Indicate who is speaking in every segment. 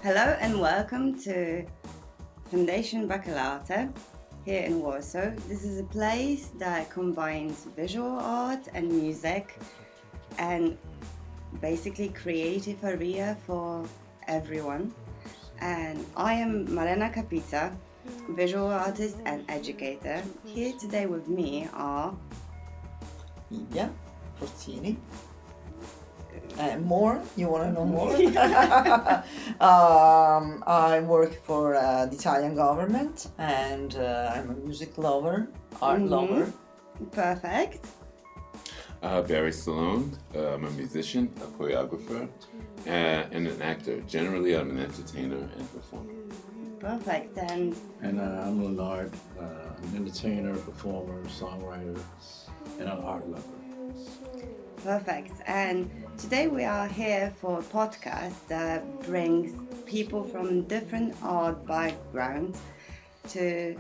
Speaker 1: Hello and welcome to Foundation Bacalarte here in Warsaw. This is a place that combines visual art and music and basically creative area for everyone. And I am Malena Kapica, visual artist and educator. Here today with me are
Speaker 2: Livia Forzini. More? You want to know more? I work for the Italian government and I'm a music lover, art lover.
Speaker 1: Perfect.
Speaker 3: Barry Solone. I'm a musician, a choreographer, and an actor. Generally, I'm an entertainer and performer.
Speaker 1: Perfect. And
Speaker 4: I'm Leonard, an entertainer, performer, songwriter, and an art lover.
Speaker 1: perfect. And today we are here for a podcast that brings people from different art backgrounds to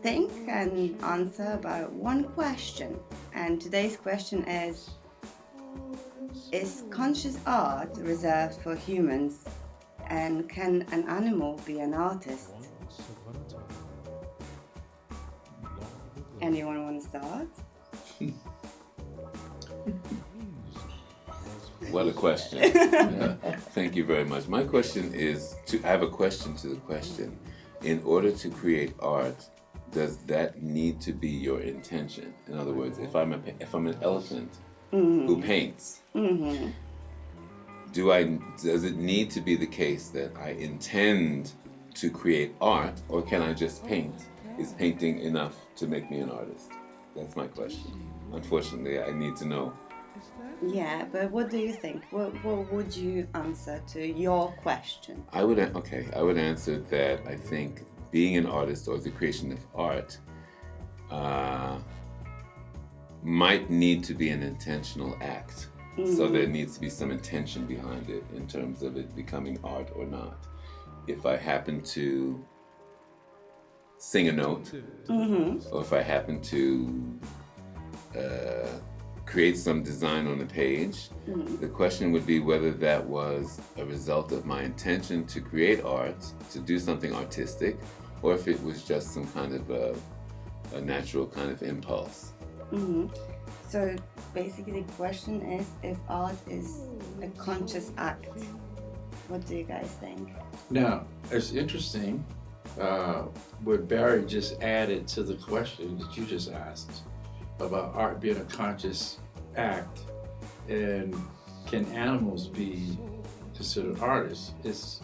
Speaker 1: think and answer about one question. And today's question is conscious art reserved for humans? And can an animal be an artist? Anyone want to start?
Speaker 3: What a question. Thank you very much. My question is, I have a question to the question. In order to create art, does that need to be your intention? In other words, if I'm an elephant who paints, does it need to be the case that I intend to create art, or can I just paint? Is painting enough to make me an artist? That's my question. Unfortunately, I need to know.
Speaker 1: Yeah, but what do you think? What would you answer to your question?
Speaker 3: I would answer that I think being an artist or the creation of art might need to be an intentional act. So there needs to be some intention behind it in terms of it becoming art or not. If I happen to sing a note, or if I happen to create some design on a page, the question would be whether that was a result of my intention to create art, to do something artistic, or if it was just some kind of a natural kind of impulse.
Speaker 1: So basically the question is if art is a conscious act. What do you guys think?
Speaker 4: Now, it's interesting what Barry just added to the question that you just asked about art being a conscious act and can animals be considered artists. It's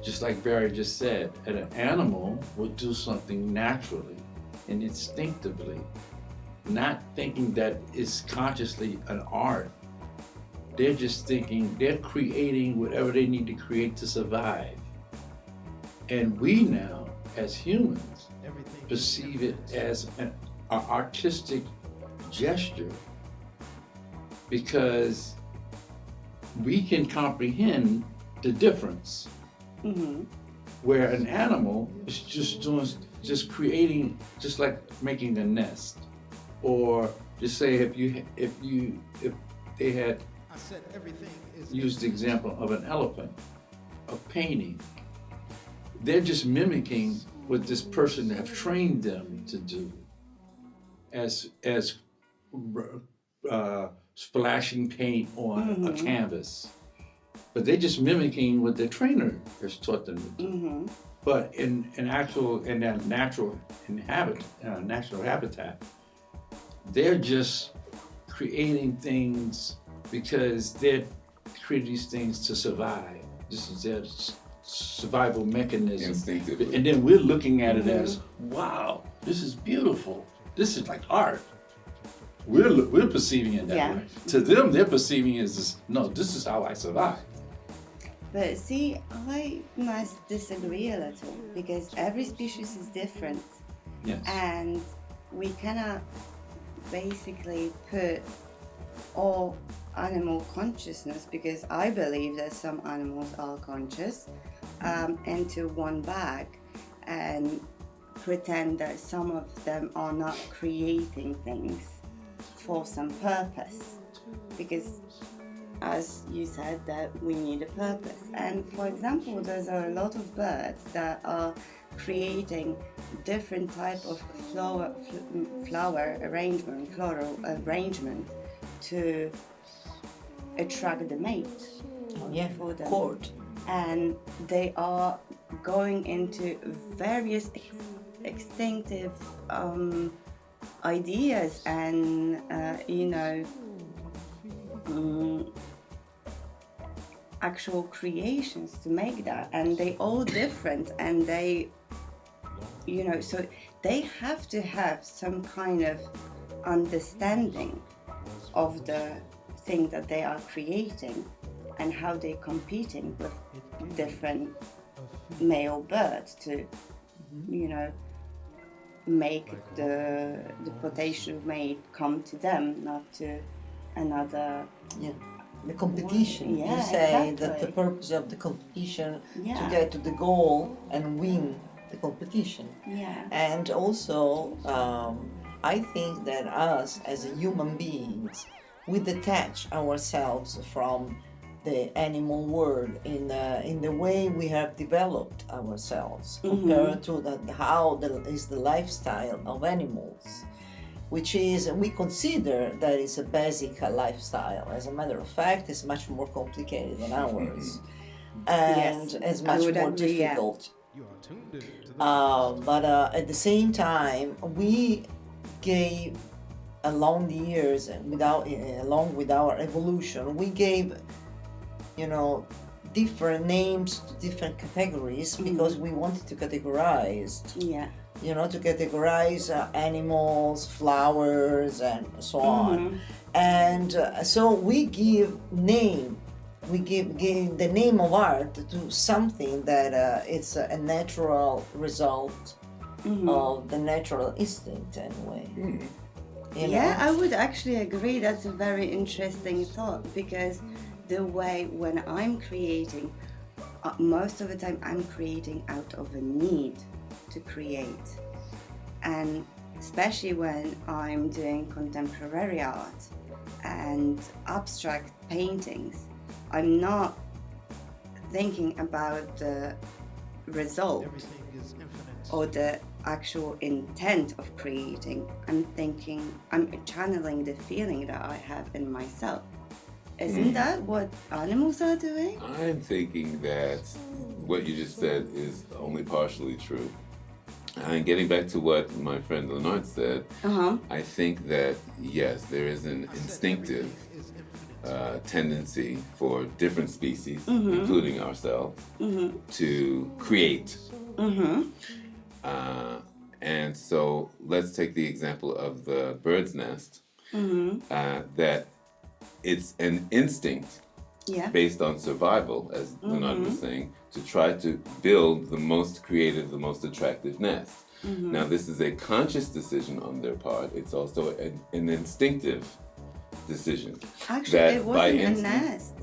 Speaker 4: just like Barry just said, an animal will do something naturally and instinctively, not thinking that it's consciously an art. They're just thinking, they're creating whatever they need to create to survive. And we now, as humans, perceive it as an artistic gesture because we can comprehend the difference. Where an animal is just creating, just like making a nest, or just say if they had used the example of an elephant, of painting, they're just mimicking what this person have trained them to do, as splashing paint on a canvas. But they're just mimicking what their trainer has taught them to do. But in that natural habitat, they're just creating things because they're creating these things to survive. This is their survival mechanism.
Speaker 3: Instinctively.
Speaker 4: And then we're looking at it as, wow, this is beautiful. This is like art. We're perceiving it that way. To them, they're perceiving it as, no, this is how I survive.
Speaker 1: But see, I must disagree a little because every species is different.
Speaker 4: Yes.
Speaker 1: And we cannot basically put all animal consciousness, because I believe that some animals are conscious, into one bag and pretend that some of them are not creating things for some purpose. Because as you said, that we need a purpose. And for example, there's a lot of birds that are creating different type of floral arrangement to attract the mate for them.
Speaker 2: Court.
Speaker 1: And they are going into various extinctive ideas and actual creations to make that, and they all different, and they so they have to have some kind of understanding of the thing that they are creating and how they're competing with different male birds to make the potential mate come to them, not to another.
Speaker 2: The competition.
Speaker 1: Yeah,
Speaker 2: you say
Speaker 1: exactly.
Speaker 2: that the purpose of the competition
Speaker 1: Yeah.
Speaker 2: to get to the goal and win the competition.
Speaker 1: Yeah.
Speaker 2: And also, I think that us as human beings, we detach ourselves from the animal world in the way we have developed ourselves compared to how is the lifestyle of animals, which is, we consider that it's a basic lifestyle. As a matter of fact, it's much more complicated than ours, and
Speaker 1: Yes,
Speaker 2: it's
Speaker 1: I
Speaker 2: much
Speaker 1: would
Speaker 2: more
Speaker 1: agree, yeah.
Speaker 2: difficult. But at the same time, we gave, along the years, along with our evolution, we gave, different names to different categories because we wanted to categorize.
Speaker 1: Yeah.
Speaker 2: To categorize animals, flowers, and so on. And so we give name. We give the name of art to something that it's a natural result of the natural instinct, anyway.
Speaker 1: Yeah, I would actually agree. That's a very interesting thought, because the way when I'm creating, most of the time I'm creating out of a need to create. And especially when I'm doing contemporary art and abstract paintings, I'm not thinking about the result or the actual intent of creating. I'm channeling the feeling that I have in myself. Isn't that what animals are doing?
Speaker 3: I'm thinking that what you just said is only partially true. And getting back to what my friend Leonard said, I think that, yes, there is an instinctive tendency for different species, including ourselves, to create. And so let's take the example of the bird's nest, that it's an instinct based on survival, as Leonard was saying, to try to build the most creative, the most attractive nest. Now, this is a conscious decision on their part. It's also an instinctive decision.
Speaker 1: Actually, it wasn't a nest.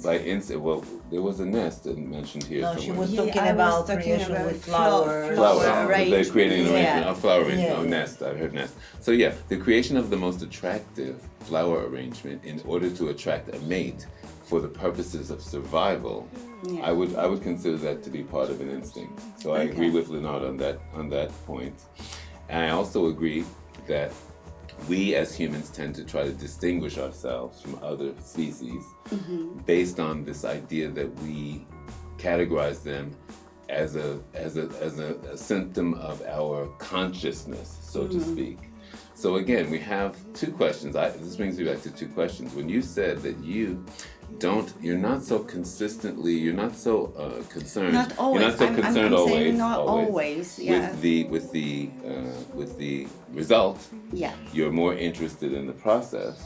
Speaker 3: Well, there was a nest mentioned here
Speaker 2: No,
Speaker 3: somewhere.
Speaker 2: she was
Speaker 1: Yeah,
Speaker 2: talking
Speaker 1: I was
Speaker 2: about
Speaker 1: talking
Speaker 2: creation
Speaker 1: about
Speaker 2: with flowers.
Speaker 1: flower
Speaker 3: They're
Speaker 1: arrangement.
Speaker 3: creating an arrangement,
Speaker 2: Yeah.
Speaker 3: a flower arrangement,
Speaker 2: Yeah.
Speaker 3: nest. I heard nest. So yeah, the creation of the most attractive flower arrangement in order to attract a mate for the purposes of survival.
Speaker 1: Yeah.
Speaker 3: I would consider that to be part of an instinct. So I agree with Leonard on that point. And I also agree that we as humans tend to try to distinguish ourselves from other species based on this idea that we categorize them as a symptom of our consciousness, so to speak. So again, we have two questions. This brings me back to two questions. When you said that you're not so consistently, you're not so concerned.
Speaker 1: Not always.
Speaker 3: You're not so
Speaker 1: I'm
Speaker 3: concerned
Speaker 1: saying
Speaker 3: always.
Speaker 1: not always. Yeah.
Speaker 3: With the result.
Speaker 1: Yeah.
Speaker 3: You're more interested in the process.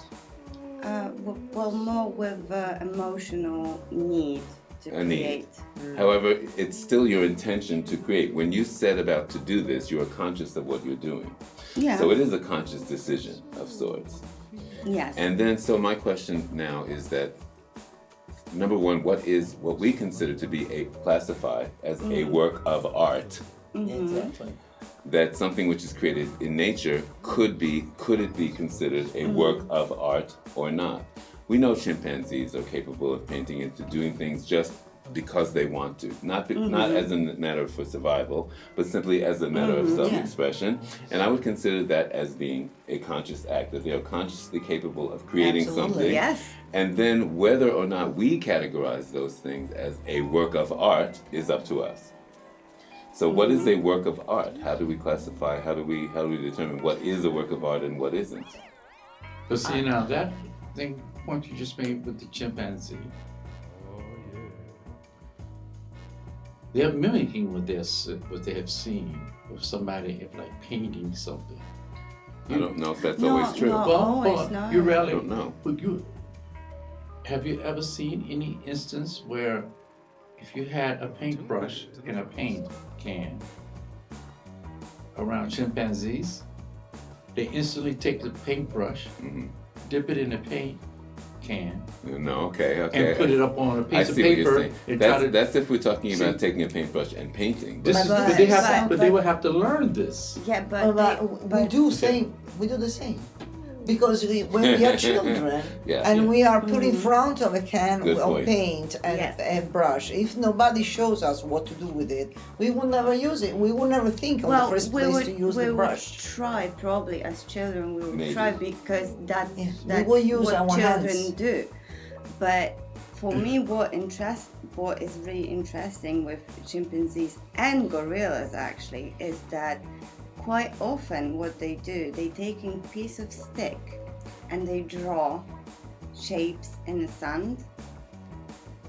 Speaker 1: Well, more with emotional need to
Speaker 3: A need.
Speaker 1: create.
Speaker 3: However, it's still your intention to create. When you set about to do this, you are conscious of what you're doing.
Speaker 1: Yeah.
Speaker 3: So it is a conscious decision of sorts.
Speaker 1: Yes.
Speaker 3: And then, so my question now is that, number one, what we consider to be classified as a work of art?
Speaker 2: Exactly.
Speaker 3: That something which is created in nature could it be considered a work of art or not? we know chimpanzees are capable of painting into doing things just because they want to, not as a matter for survival, but simply as a matter of self-expression. And I would consider that as being a conscious act, that they are consciously capable of creating something.
Speaker 1: Yes.
Speaker 3: And then whether or not we categorize those things as a work of art is up to us. So what is a work of art? How do we classify, how do we determine what is a work of art and what isn't?
Speaker 4: But see, now that point you just made with the chimpanzee, they're mimicking what they have seen of somebody like painting something.
Speaker 3: I don't know if that's always true.
Speaker 1: No.
Speaker 4: Well,
Speaker 1: Always not.
Speaker 4: you rarely
Speaker 3: I don't know.
Speaker 4: But have you ever seen any instance where if you had a paintbrush in a paint can around chimpanzees, they instantly take the paintbrush, dip it in the paint can,
Speaker 3: No, okay.
Speaker 4: and put it up on a
Speaker 3: I
Speaker 4: piece of
Speaker 3: see what you're
Speaker 4: paper
Speaker 3: saying.
Speaker 4: and try to.
Speaker 3: That's if we're talking about taking a paintbrush and painting.
Speaker 4: This is,
Speaker 1: But-
Speaker 4: but they have,
Speaker 1: but-
Speaker 4: but they would have to learn this.
Speaker 1: Yeah,
Speaker 2: But we do the same. Because when we are children
Speaker 3: Yeah.
Speaker 2: we are put in front of a can
Speaker 3: Good
Speaker 2: of
Speaker 3: point.
Speaker 2: paint and
Speaker 1: Yes.
Speaker 2: a brush, if nobody shows us what to do with it, we will never use it. We will never think of the first place to use the brush.
Speaker 1: Would try probably as children. We would
Speaker 3: Maybe.
Speaker 1: try because that's
Speaker 2: Yes, we
Speaker 1: that's
Speaker 2: will use
Speaker 1: what
Speaker 2: our
Speaker 1: children
Speaker 2: hands.
Speaker 1: do. But for me, what is really interesting with chimpanzees and gorillas actually is that quite often what they do, they take a piece of stick and they draw shapes in the sand.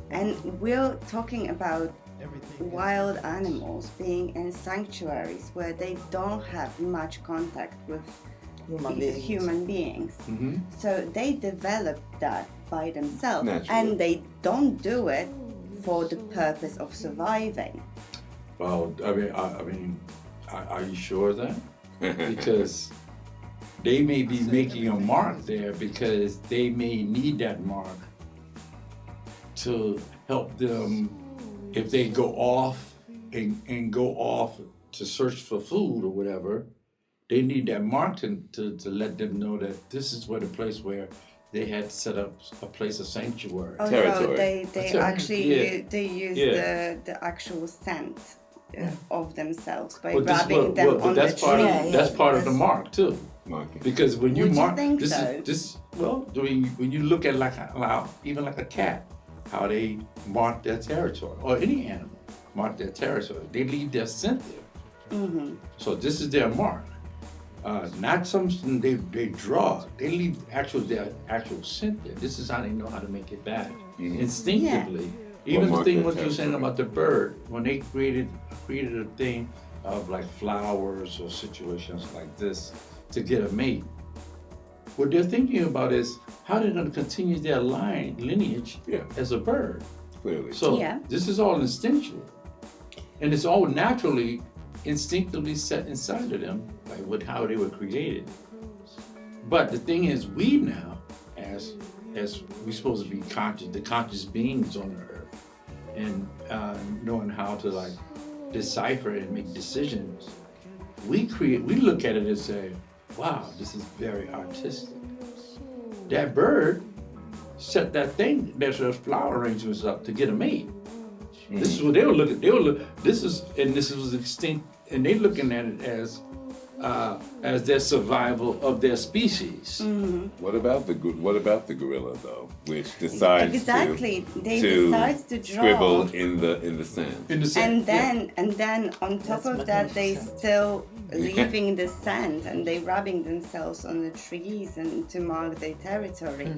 Speaker 1: And we're talking about wild animals being in sanctuaries where they don't have much contact with human beings. So they develop that by themselves.
Speaker 3: Naturally.
Speaker 1: And they don't do it for the purpose of surviving.
Speaker 4: Well, I mean, are you sure of that? Because they may be making a mark there because they may need that mark to help them if they go off and go off to search for food or whatever. They need that mark to let them know that this is where the place where they had set up a place of sanctuary.
Speaker 1: Oh
Speaker 3: Territory.
Speaker 1: no, they
Speaker 4: Territory.
Speaker 1: actually they use
Speaker 4: Yeah.
Speaker 1: the actual scent of themselves by
Speaker 4: But this-
Speaker 1: rubbing them
Speaker 4: but
Speaker 1: on the
Speaker 4: that's part
Speaker 1: tree.
Speaker 4: of, that's part of the mark too.
Speaker 3: Marking.
Speaker 4: Because when you
Speaker 1: Would you
Speaker 4: mark,
Speaker 1: think
Speaker 4: this
Speaker 1: so?
Speaker 4: is this. Well, when you look at even like a cat, how they mark their territory, or any animal mark their territory, they leave their scent there. So this is their mark, not something they draw. They leave their actual scent there. This is how they know how to make it back instinctively. Even the
Speaker 3: mark
Speaker 4: thing
Speaker 3: their
Speaker 4: what you were saying
Speaker 3: territory.
Speaker 4: about the bird, when they created a thing of like flowers or situations like this to get a mate. What they're thinking about is how they're going to continue their lineage as a bird.
Speaker 3: Clearly.
Speaker 4: So
Speaker 1: Yeah.
Speaker 4: this is all instinctual, and it's all naturally, instinctively set inside of them, like how they were created. But the thing is, we now, as we're supposed to be the conscious beings on the earth, and knowing how to like decipher and make decisions, we look at it and say, wow, this is very artistic. That bird set that thing, those flower arrangements up to get a mate. This is what they were looking. This was extinct, and they're looking at it as their survival of their species.
Speaker 3: What about the gorilla though, which decides
Speaker 1: Exactly. They
Speaker 3: to
Speaker 1: decide to draw.
Speaker 3: scribble in the sand?
Speaker 4: In the same,
Speaker 1: And then on top
Speaker 2: That's
Speaker 1: of that, they
Speaker 2: magnificent.
Speaker 1: still leaving the sand and they rubbing themselves on the trees and to mark their territory.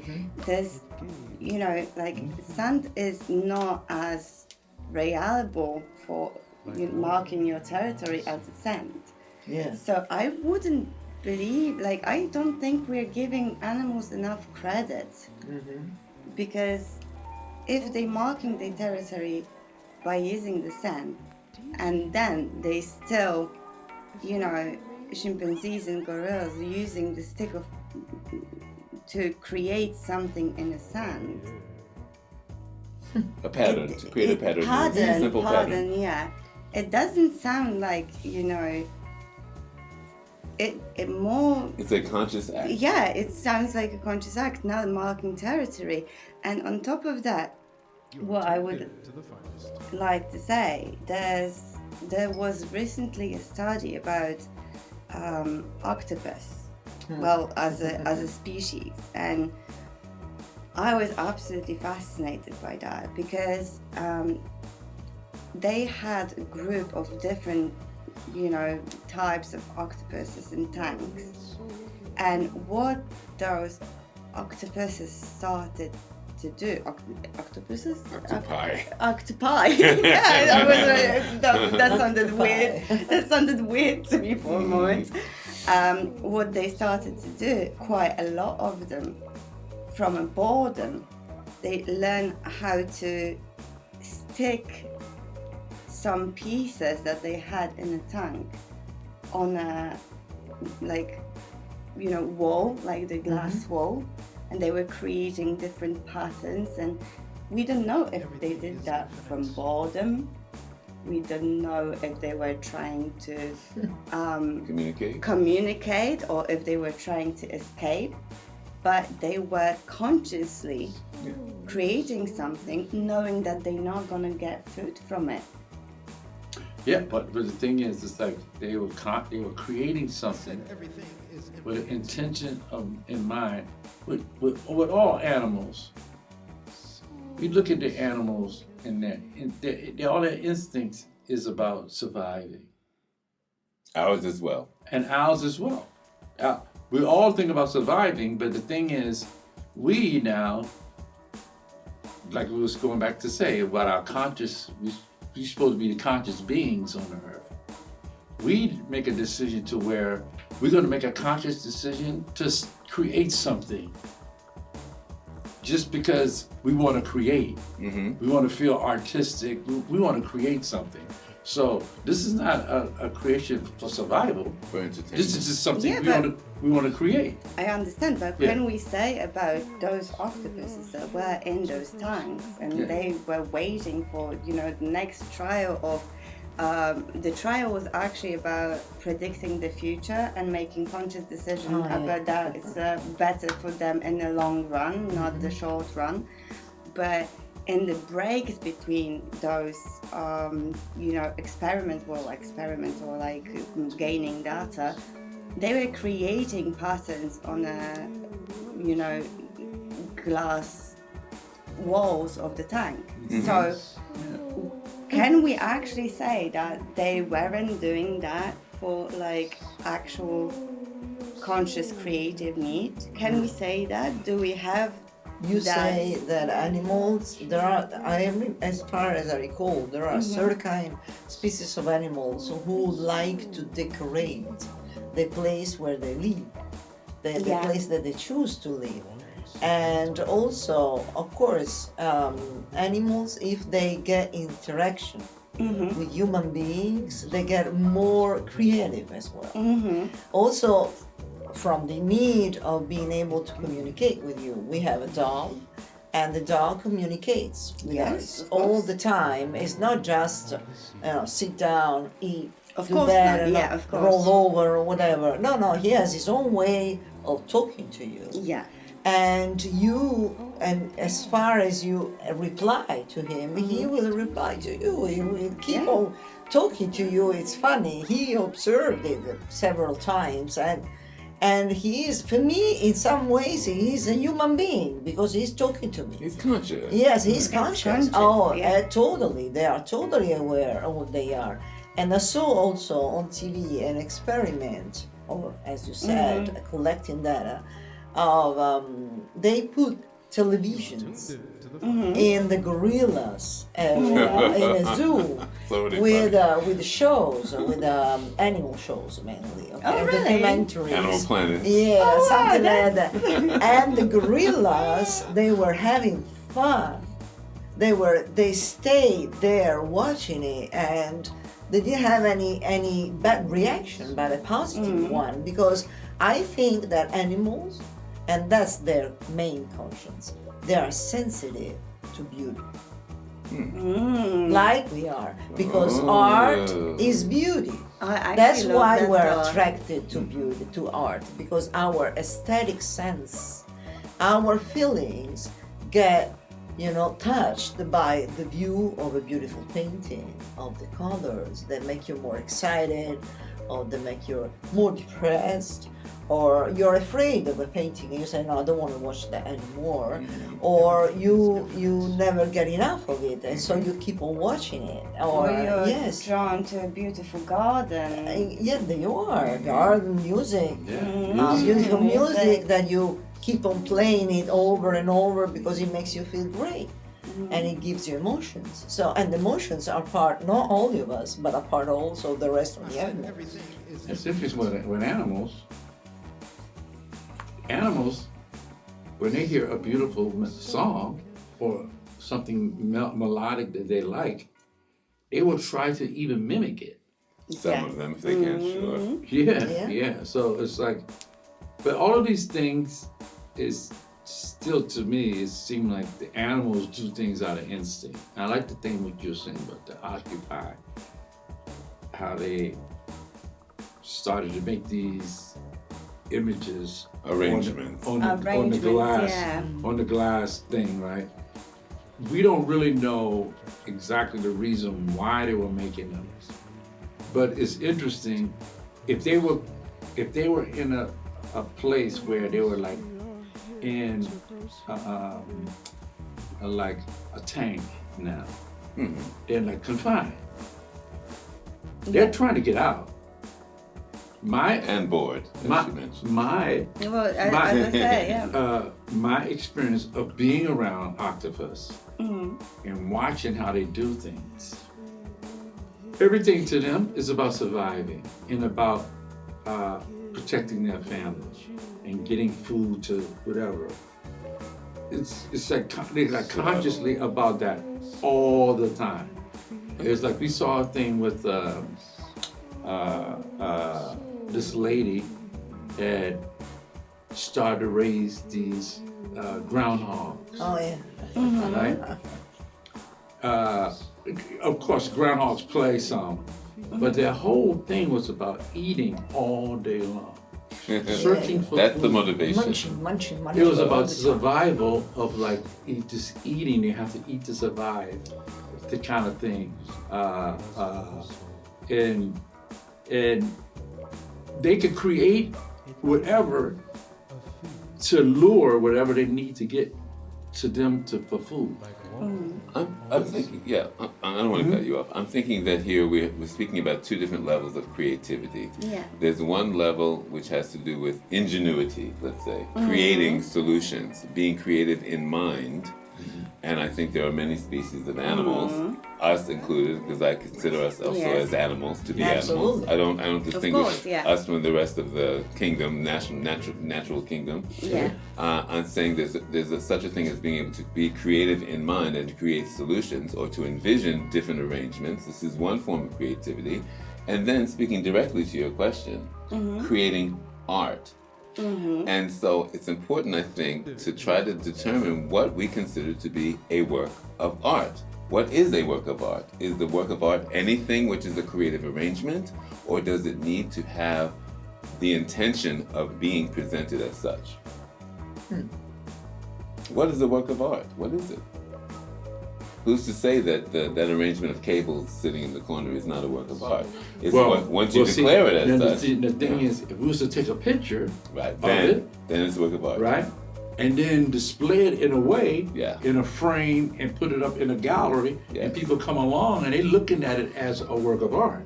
Speaker 1: There's, like sand is not as reliable for marking your territory as the sand.
Speaker 2: Yeah.
Speaker 1: So I wouldn't believe, I don't think we're giving animals enough credit. Because if they're marking their territory by using the sand, and then they still, chimpanzees and gorillas using the stick to create something in the sand.
Speaker 3: A pattern, to create a pattern. a simple pattern.
Speaker 1: Yeah. It doesn't sound like, it more.
Speaker 3: It's a conscious act.
Speaker 1: Yeah, it sounds like a conscious act, not marking territory. And on top of that, what I would like to say, there was recently a study about octopus, well, as a species, and I was absolutely fascinated by that because they had a group of different, types of octopuses in tanks, and what those octopuses started to do, octopuses? Octopi. Yeah, that sounded weird. That sounded weird to me for a moment. What they started to do, quite a lot of them, from a boredom, they learn how to stick some pieces that they had in a tank on a wall, like the glass wall, and they were creating different patterns, and we don't know if they did that from boredom. We don't know if they were trying to communicate or if they were trying to escape, but they were consciously creating something, knowing that they're not going to get food from it.
Speaker 4: Yeah, but the thing is, it's like they were creating something with an intention in mind. With all animals, you look at the animals and all their instincts is about surviving.
Speaker 3: Ours as well.
Speaker 4: And ours as well. We all think about surviving, but the thing is, we now, like we was going back to say about our conscious, we're supposed to be the conscious beings on the earth. We make a decision to where we're going to make a conscious decision to create something. Just because we want to create, we want to feel artistic, we want to create something. So this is not a creation for survival.
Speaker 3: For entertainment.
Speaker 4: This is just something we want to create.
Speaker 1: I understand, but can we say about those octopuses that were in those tanks and they were waiting for, the next trial of, the trial was actually about predicting the future and making conscious decisions about that it's better for them in the long run, not the short run. But in the breaks between those, experiments or like gaining data, they were creating patterns on a, glass walls of the tank. So can we actually say that they weren't doing that for like actual conscious creative need? Can we say that? Do we have
Speaker 2: You say that animals, as far as I recall, there are certain species of animals who like to decorate the place where they live, the place that they choose to live. And also, of course, animals, if they get interaction with human beings, they get more creative as well. Also, from the need of being able to communicate with you. We have a dog, and the dog communicates with us all the time. It's not just sit down, eat, do that, roll over or whatever. No, he has his own way of talking to you.
Speaker 1: Yeah.
Speaker 2: And as far as you reply to him, he will reply to you. He will keep on talking to you. It's funny. He observed it several times, and he is, for me, in some ways, he's a human being because he's talking to me.
Speaker 3: He's conscious.
Speaker 2: Yes, he's conscious. Totally. They are totally aware of what they are. And I saw also on TV an experiment, or as you said, collecting data, of they put televisions in the gorillas in a zoo with shows, with animal shows mainly. Okay?
Speaker 1: Oh, really?
Speaker 2: Documentaries.
Speaker 3: Animal Planet.
Speaker 2: Yeah, something like that. And the gorillas, they were having fun. They stayed there watching it, and they didn't have any bad reaction, but a positive one, because I think that animals, and that's their main conscience, they are sensitive to beauty. Like we are, because art is beauty.
Speaker 1: I actually
Speaker 2: That's
Speaker 1: love
Speaker 2: why
Speaker 1: that
Speaker 2: we're
Speaker 1: thought.
Speaker 2: attracted to beauty, to art, because our aesthetic sense, our feelings get, touched by the view of a beautiful painting, of the colors that make you more excited, or that make you more depressed, or you're afraid of a painting and you say, no, I don't want to watch that anymore, or you never get enough of it, and so you keep on watching it, or
Speaker 1: you're
Speaker 2: yes.
Speaker 1: drawn to a beautiful garden.
Speaker 2: Yeah, they are. Garden music,
Speaker 4: Yeah.
Speaker 2: beautiful music
Speaker 1: Music.
Speaker 2: that you keep on playing it over and over because it makes you feel great, and it gives you emotions. So, and emotions are part, not only of us, but a part also of the rest of the animals.
Speaker 4: It's interesting with animals, when they hear a beautiful song or something melodic that they like, they will try to even mimic it.
Speaker 3: Some of them, if they can, sure.
Speaker 4: Yeah. So it's like, but all of these things is still, to me, it seems like the animals do things out of instinct. I like the thing what you're saying about the occupy, how they started to make these images
Speaker 3: Arrangements.
Speaker 4: on the glass,
Speaker 1: yeah.
Speaker 4: on the glass thing, right? We don't really know exactly the reason why they were making them, but it's interesting if they were in a place where they were like in like a tank now, they're like confined. They're trying to get out.
Speaker 3: And bored, as you mentioned.
Speaker 1: Well, as I say, yeah.
Speaker 4: My experience of being around octopus and watching how they do things, everything to them is about surviving and about protecting their family and getting food to whatever. It's like they're like consciously about that all the time. It's like we saw a thing with this lady had started to raise these groundhogs.
Speaker 2: Oh yeah.
Speaker 4: Right? Of course, groundhogs play some, but their whole thing was about eating all day long, searching for
Speaker 3: That's
Speaker 4: food.
Speaker 3: the motivation.
Speaker 2: Munching.
Speaker 4: It was about survival of like just eating. You have to eat to survive, the kind of thing, and they could create whatever to lure whatever they need to get to them for food.
Speaker 3: I'm thinking, I don't want to cut you off. I'm thinking that here we're speaking about two different levels of creativity.
Speaker 1: Yeah.
Speaker 3: There's one level which has to do with ingenuity, let's say, creating solutions, being creative in mind. And I think there are many species of animals, us included, because I consider us also
Speaker 1: Yes.
Speaker 3: as animals to be
Speaker 2: Absolutely.
Speaker 3: animals. I don't distinguish
Speaker 1: course, yeah.
Speaker 3: us from the rest of the kingdom, natural kingdom.
Speaker 1: Yeah.
Speaker 3: I'm saying there's such a thing as being able to be creative in mind and to create solutions or to envision different arrangements. This is one form of creativity. And then speaking directly to your question, creating art. And so it's important, I think, to try to determine what we consider to be a work of art. What is a work of art? Is the work of art anything which is a creative arrangement, or does it need to have the intention of being presented as such? What is a work of art? What is it? Who's to say that that arrangement of cables sitting in the corner is not a work of art? It's once you declare it as such.
Speaker 4: The thing is, if we was to take a picture
Speaker 3: Right,
Speaker 4: of
Speaker 3: then
Speaker 4: it,
Speaker 3: it's a work of art.
Speaker 4: right, and then display it in a way,
Speaker 3: Yeah.
Speaker 4: in a frame, and put it up in a gallery,
Speaker 3: Yes.
Speaker 4: and people come along and they looking at it as a work of art.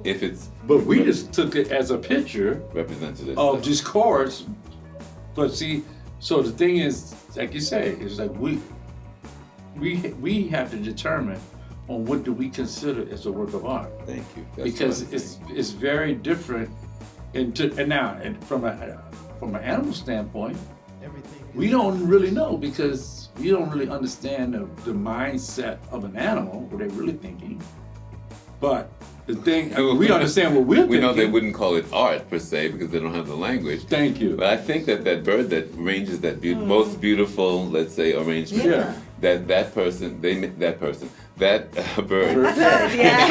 Speaker 3: If it's
Speaker 4: But we just took it as a picture
Speaker 3: represented as
Speaker 4: of
Speaker 3: such.
Speaker 4: just chords. But see, so the thing is, like you say, it's like we have to determine on what do we consider as a work of art.
Speaker 3: Thank you. That's
Speaker 4: Because
Speaker 3: what I'm saying.
Speaker 4: it's very different. And from an animal standpoint, we don't really know because we don't really understand the mindset of an animal, what they're really thinking. But the thing, we understand what we're thinking.
Speaker 3: We know they wouldn't call it art per se because they don't have the language.
Speaker 4: Thank you.
Speaker 3: But I think that bird that arranges that most beautiful, let's say, arrangement,
Speaker 2: Yeah.
Speaker 3: that person, that bird,
Speaker 1: Yeah.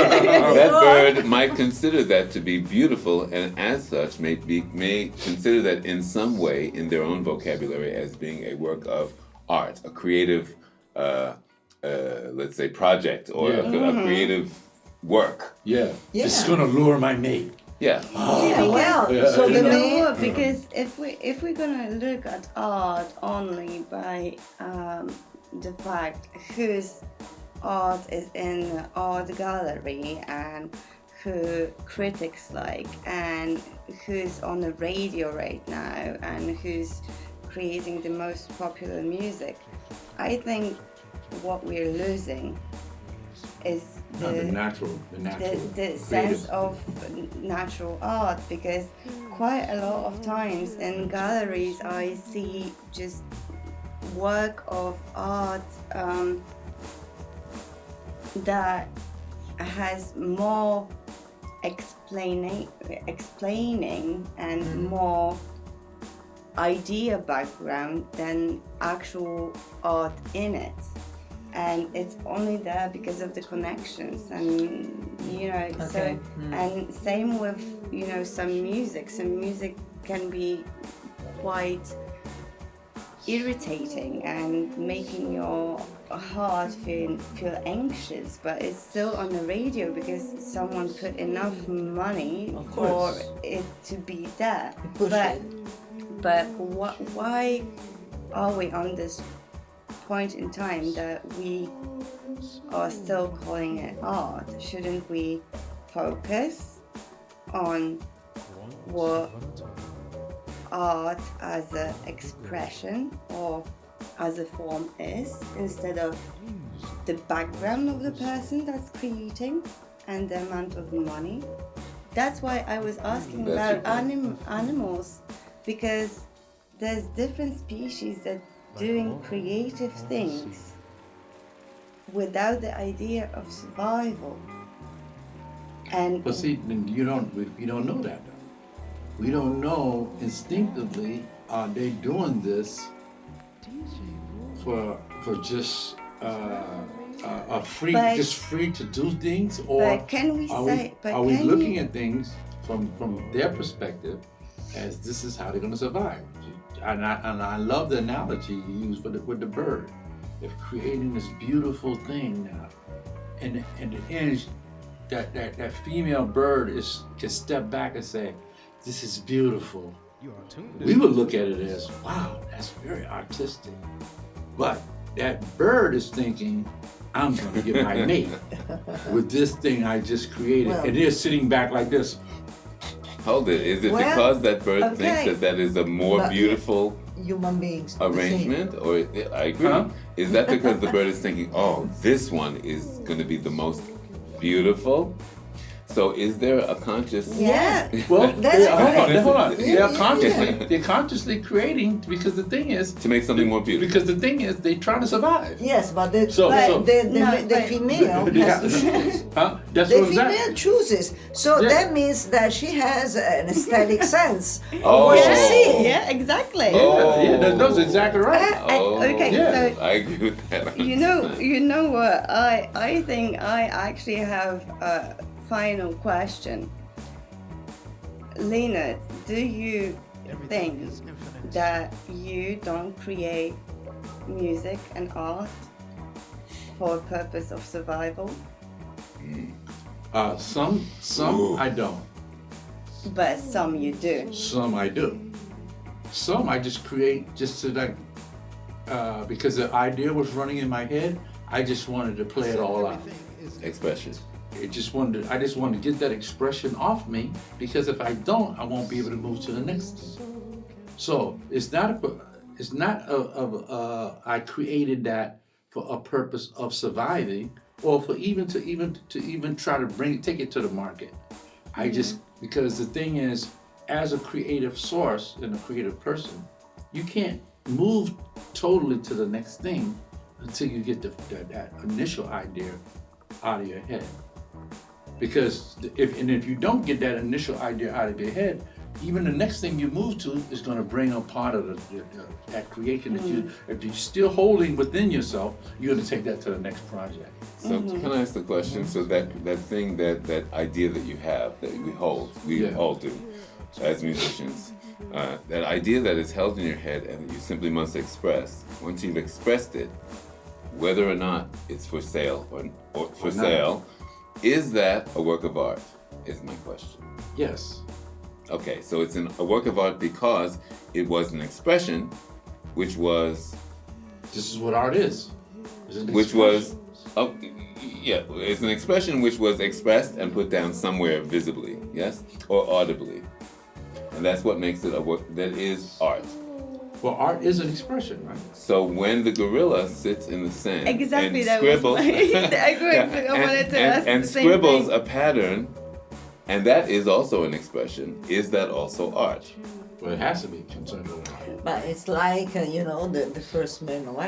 Speaker 3: that bird might consider that to be beautiful, and as such may consider that in some way in their own vocabulary as being a work of art, a creative, let's say, project or
Speaker 4: Yeah.
Speaker 3: a creative work.
Speaker 4: Yeah.
Speaker 2: Yeah.
Speaker 4: This is gonna lure my mate.
Speaker 3: Yeah.
Speaker 1: Yeah, well,
Speaker 4: Yeah.
Speaker 2: So
Speaker 1: you
Speaker 2: the
Speaker 1: know
Speaker 2: main,
Speaker 1: what? Because if we're gonna look at art only by the fact whose art is in the art gallery and who critics like and who's on the radio right now and who's creating the most popular music, I think what we're losing is
Speaker 4: No, the natural
Speaker 1: the sense of natural art, because quite a lot of times in galleries I see just work of art that has more explaining and more idea background than actual art in it, and it's only there because of the connections, and so and same with some music can be quite irritating and making your heart feel anxious, but it's still on the radio because someone put enough money
Speaker 2: Of
Speaker 1: for
Speaker 2: course.
Speaker 1: it to be there.
Speaker 2: Push it.
Speaker 1: But why are we on this point in time that we are still calling it art? Shouldn't we focus on what art as an expression or as a form is, instead of the background of the person that's creating and the amount of money? That's why I was asking
Speaker 3: That's
Speaker 1: about
Speaker 3: your point.
Speaker 1: animals, because there's different species that doing creative things without the idea of survival. And
Speaker 4: But see, you don't know that though. We don't know instinctively are they doing this for just a free
Speaker 1: But-
Speaker 4: just free to do things, or
Speaker 1: but can we
Speaker 4: are
Speaker 1: say- but
Speaker 4: are we
Speaker 1: can
Speaker 4: looking
Speaker 1: you-
Speaker 4: at things from their perspective as this is how they're going to survive? And I love the analogy you use with the bird, of creating this beautiful thing now, and the end that female bird can step back and say, "This is beautiful." We would look at it as, "Wow, that's very artistic," but that bird is thinking, "I'm going to get my mate with this thing I just created,"
Speaker 2: Well-
Speaker 4: and they're sitting back like this.
Speaker 3: Hold it. Is it
Speaker 2: Well,
Speaker 3: because that bird
Speaker 1: okay.
Speaker 3: thinks that is a more
Speaker 2: But-
Speaker 3: beautiful
Speaker 2: human beings. the same.
Speaker 3: arrangement? Or I agree.
Speaker 4: Huh?
Speaker 3: Is that because the bird is thinking, oh, this one is going to be the most beautiful? So is there a conscious?
Speaker 1: yeah,
Speaker 4: Well,
Speaker 2: That's
Speaker 4: hold on.
Speaker 2: correct. Yeah,
Speaker 4: They're consciously creating, because the thing is,
Speaker 3: To make something more beautiful.
Speaker 4: because the thing is, they're trying to survive.
Speaker 2: Yes, but the
Speaker 4: So- so-
Speaker 2: the female has to choose.
Speaker 4: Huh? That's
Speaker 2: The
Speaker 4: what
Speaker 2: female
Speaker 4: exactly.
Speaker 2: chooses, so
Speaker 4: Yeah.
Speaker 2: that means that she has an aesthetic sense of
Speaker 3: Oh.
Speaker 2: what she
Speaker 3: Yeah.
Speaker 2: sees.
Speaker 1: yeah, exactly.
Speaker 3: Oh.
Speaker 4: Yeah, that's exactly right.
Speaker 3: Oh,
Speaker 1: Okay,
Speaker 4: Yeah.
Speaker 1: so
Speaker 3: I agree with that.
Speaker 1: you know what? I think I actually have a final question. Lena, do you think that you don't create music and art for a purpose of survival,
Speaker 4: Some
Speaker 3: Ooh.
Speaker 4: I don't.
Speaker 1: but some you do?
Speaker 4: Some I do. Some I just create just to like, because the idea was running in my head. I just wanted to play it all out.
Speaker 3: Expression.
Speaker 4: I just wanted to get that expression off me, because if I don't, I won't be able to move to the next thing. So it's not I created that for a purpose of surviving, or for even to try to take it to the market. I just, because the thing is, as a creative source and a creative person, you can't move totally to the next thing until you get that initial idea out of your head. Because if you don't get that initial idea out of your head, even the next thing you move to is going to bring a part of that creation that you, if you're still holding within yourself, you're going to take that to the next project.
Speaker 3: So can I ask the question? So that thing, that idea that you have, that we all do, as musicians, that idea that is held in your head and that you simply must express. Once you've expressed it, whether or not it's for sale or for sale, is that a work of art? Is my question.
Speaker 4: Yes.
Speaker 3: Okay, so it's a work of art because it was an expression, which was.
Speaker 4: This is what art is.
Speaker 3: Which was. It's an expression which was expressed and put down somewhere visibly, yes? Or audibly. And that's what makes it a work that is art.
Speaker 4: Well, art is an expression, right?
Speaker 3: So when the gorilla sits in the sand
Speaker 1: Exactly,
Speaker 3: and
Speaker 1: that
Speaker 3: scribbles,
Speaker 1: was I wanted to ask
Speaker 3: and
Speaker 1: the same
Speaker 3: scribbles
Speaker 1: thing.
Speaker 3: a pattern, and that is also an expression, is that also art?
Speaker 4: Well, it has to be concerned with art.
Speaker 2: But it's like, the first man on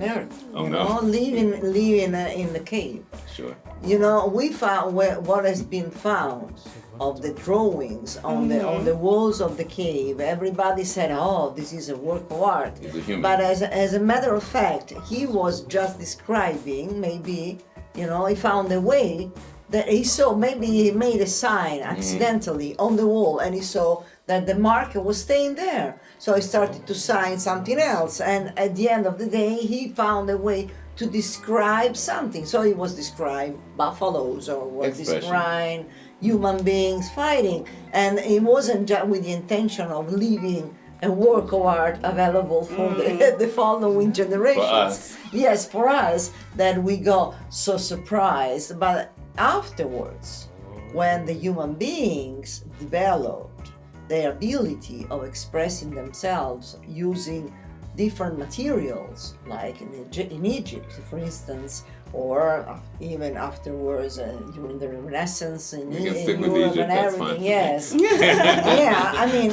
Speaker 2: earth.
Speaker 3: Oh, no.
Speaker 2: Living in the cave.
Speaker 3: Sure.
Speaker 2: We found what has been found of the drawings on the walls of the cave. Everybody said, "Oh, this is a work of art."
Speaker 3: He's a human.
Speaker 2: But as a matter of fact, he was just describing. Maybe he found a way that he saw. Maybe he made a sign accidentally on the wall, and he saw that the mark was staying there. So he started to sign something else, and at the end of the day, he found a way to describe something. So he was describing buffaloes, or was describing human beings fighting, and it wasn't just with the intention of leaving a work of art available for the following generations.
Speaker 3: For us.
Speaker 2: Yes, for us, that we got so surprised. But afterwards, when the human beings developed their ability of expressing themselves using different materials, like in Egypt, for instance, or even afterwards during the Renaissance in Europe and everything. Yes, yeah. I mean,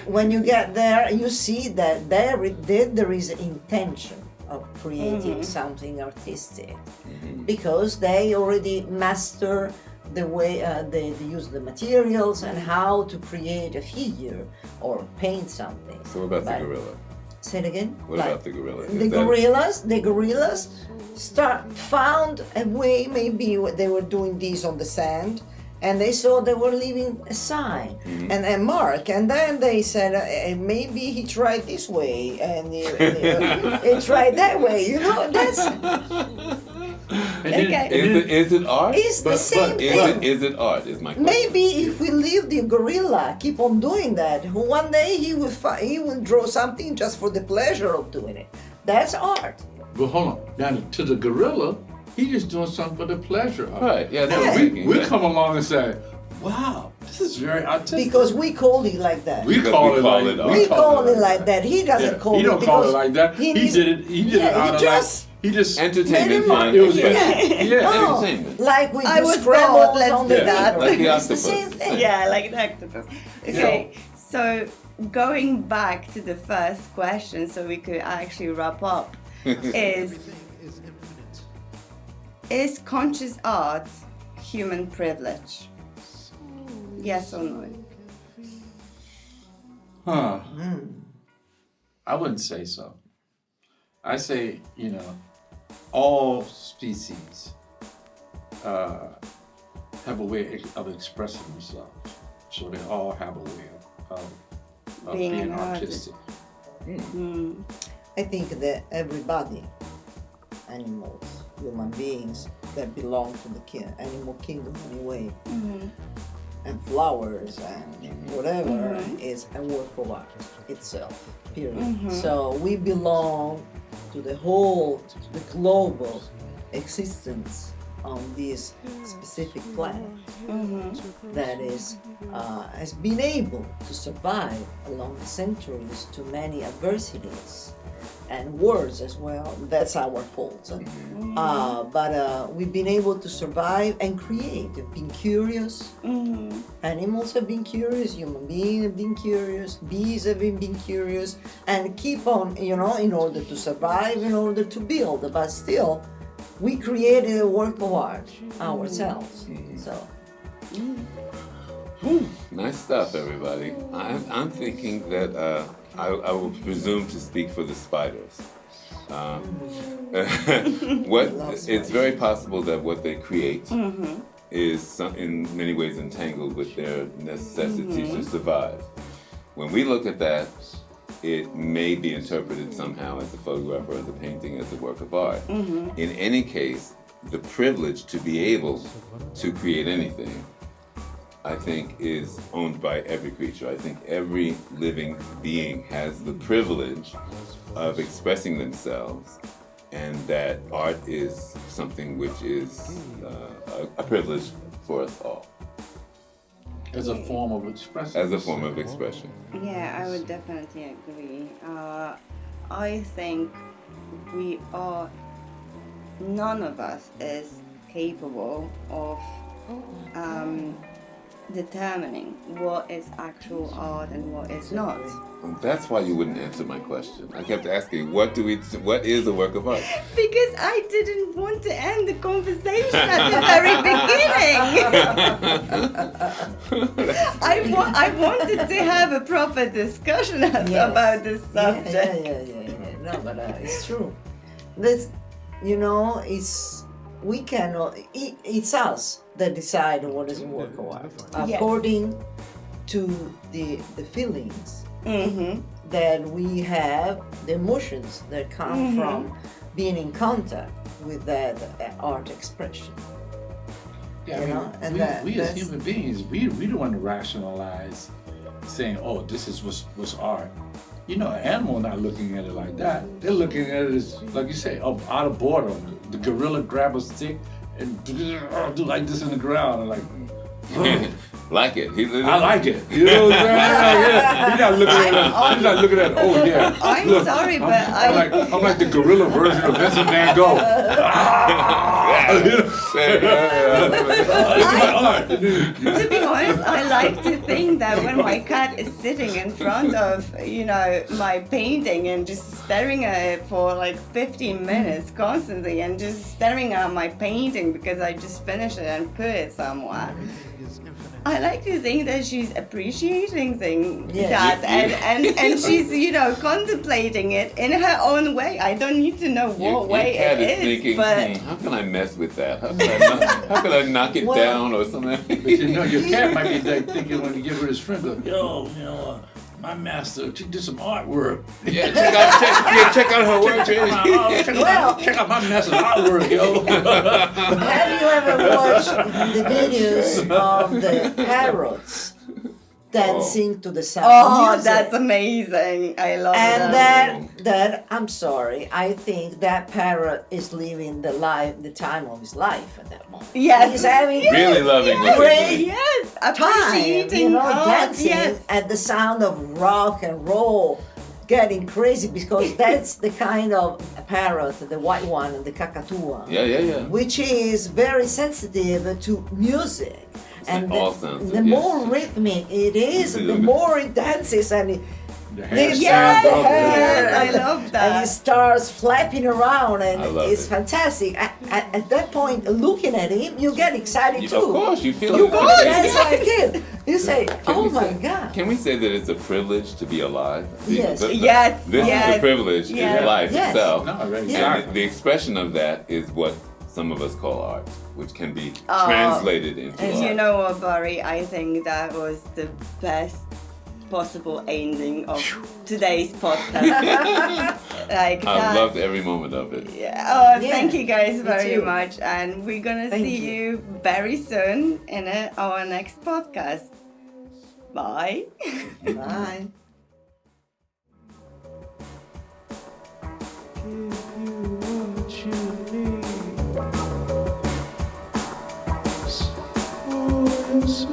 Speaker 2: when you get there, you see that there is intention of creating something artistic, because they already master the way they use the materials and how to create a figure or paint something.
Speaker 3: So what about the gorilla?
Speaker 2: Say it again.
Speaker 3: What about the gorilla?
Speaker 2: The gorillas found a way. Maybe they were doing this on the sand, and they saw they were leaving a sign and a mark, and then they said maybe he tried this way and he tried that way. That's.
Speaker 3: Is it art?
Speaker 2: It's the same thing.
Speaker 3: Is it art? Is my question.
Speaker 2: Maybe if we leave the gorilla, keep on doing that, one day he will draw something just for the pleasure of doing it. That's art.
Speaker 4: But hold on. Now, to the gorilla, he's just doing something for the pleasure of it.
Speaker 3: Right, yeah.
Speaker 4: Now, we come along and say, wow, this is very artistic.
Speaker 2: Because we call it like that.
Speaker 4: We call it
Speaker 2: like that. He doesn't call it.
Speaker 4: He don't call it like that. He did it out of he just
Speaker 3: entertainment fun.
Speaker 4: It was
Speaker 3: entertainment.
Speaker 2: Like we
Speaker 1: I was
Speaker 2: scrambled
Speaker 1: bored, let's
Speaker 2: on
Speaker 1: do
Speaker 2: the
Speaker 1: that.
Speaker 2: paper.
Speaker 3: Like the
Speaker 2: It's the
Speaker 3: octopus.
Speaker 2: same thing.
Speaker 1: Yeah, like the octopus. Okay, so going back to the first question, so we could actually wrap up, is conscious art human privilege? Yes or no?
Speaker 4: Huh. I wouldn't say so. I say, all species have a way of expressing themselves. So they all have a way of being artistic.
Speaker 2: I think that everybody, animals, human beings that belong to the animal kingdom anyway, and flowers and whatever is a work of art itself, period. So we belong to the global existence on this specific planet that has been able to survive along the centuries to many adversities and wars as well. That's our fault. But we've been able to survive and create. We've been curious. Animals have been curious. Human beings have been curious. Bees have been curious, and keep on, in order to survive, in order to build. But still, we created a work of art ourselves. So.
Speaker 3: Nice stuff, everybody. I'm thinking that I will presume to speak for the spiders. It's very possible that what they create is in many ways entangled with their necessity to survive. When we look at that, it may be interpreted somehow as a photograph or as a painting, as a work of art. In any case, the privilege to be able to create anything, I think, is owned by every creature. I think every living being has the privilege of expressing themselves, and that art is something which is a privilege for us all.
Speaker 4: As a form of expression.
Speaker 3: As a form of expression.
Speaker 1: Yeah, I would definitely agree. I think none of us is capable of determining what is actual art and what is not.
Speaker 3: And that's why you wouldn't answer my question. I kept asking, what is a work of art?
Speaker 1: Because I didn't want to end the conversation at the very beginning. I wanted to have a proper discussion about this subject.
Speaker 2: Yeah. No, but it's true. This, we cannot. It's us that decide what is a work of art according to the feelings that we have, the emotions that come from being in contact with that art expression.
Speaker 4: Yeah, we as human beings, we don't want to rationalize saying, "Oh, this is what's art." An animal not looking at it like that. They're looking at it as, like you say, out of boredom. The gorilla grab a stick and do like this in the ground and like.
Speaker 3: Like it.
Speaker 4: I like it. You know what I'm saying? He's not looking at it. Oh yeah.
Speaker 1: I'm sorry, but
Speaker 4: I'm like the gorilla version of Vincent Van Gogh.
Speaker 1: To be honest, I like to think that when my cat is sitting in front of, my painting and just staring at it for like 15 minutes constantly and just staring at my painting because I just finished it and put it somewhere. I like to think that she's appreciating that and she's, contemplating it in her own way. I don't need to know what way
Speaker 3: cat
Speaker 1: it is,
Speaker 3: thinking,
Speaker 1: but
Speaker 3: how can I mess with that? How can I knock it down or something?
Speaker 4: But your cat might be like thinking when you get with his friend, my master, she did some artwork.
Speaker 3: Yeah, check out her work.
Speaker 4: Check out my master's artwork, yo.
Speaker 2: Have you ever watched the videos of the parrots dancing to the sound of music?
Speaker 1: That's amazing. I love
Speaker 2: and that I'm sorry, I think that parrot is living the time of his life at that moment.
Speaker 1: Yes.
Speaker 2: He's having
Speaker 3: really loving
Speaker 2: great
Speaker 1: time,
Speaker 2: dancing at the sound of rock and roll, getting crazy, because that's the kind of parrot, the white one, the Kakatua, which is very sensitive to music. And the more rhythmic it is, the more it dances, and
Speaker 4: the hair
Speaker 1: I love that.
Speaker 2: And it starts flapping around, and it's fantastic. At that point, looking at him, you get excited too.
Speaker 3: Of course, you feel
Speaker 2: you dance like it. You say, my God.
Speaker 3: Can we say that it's a privilege to be alive?
Speaker 2: Yes.
Speaker 3: This is the privilege in life itself.
Speaker 4: No, right.
Speaker 3: And the expression of that is what some of us call art, which can be translated into art.
Speaker 1: You know what, Barry? I think that was the best possible ending of today's podcast.
Speaker 3: I loved every moment of it.
Speaker 1: Thank you guys very much, and we're gonna see you very soon in our next podcast. Bye.
Speaker 2: Bye.
Speaker 5: So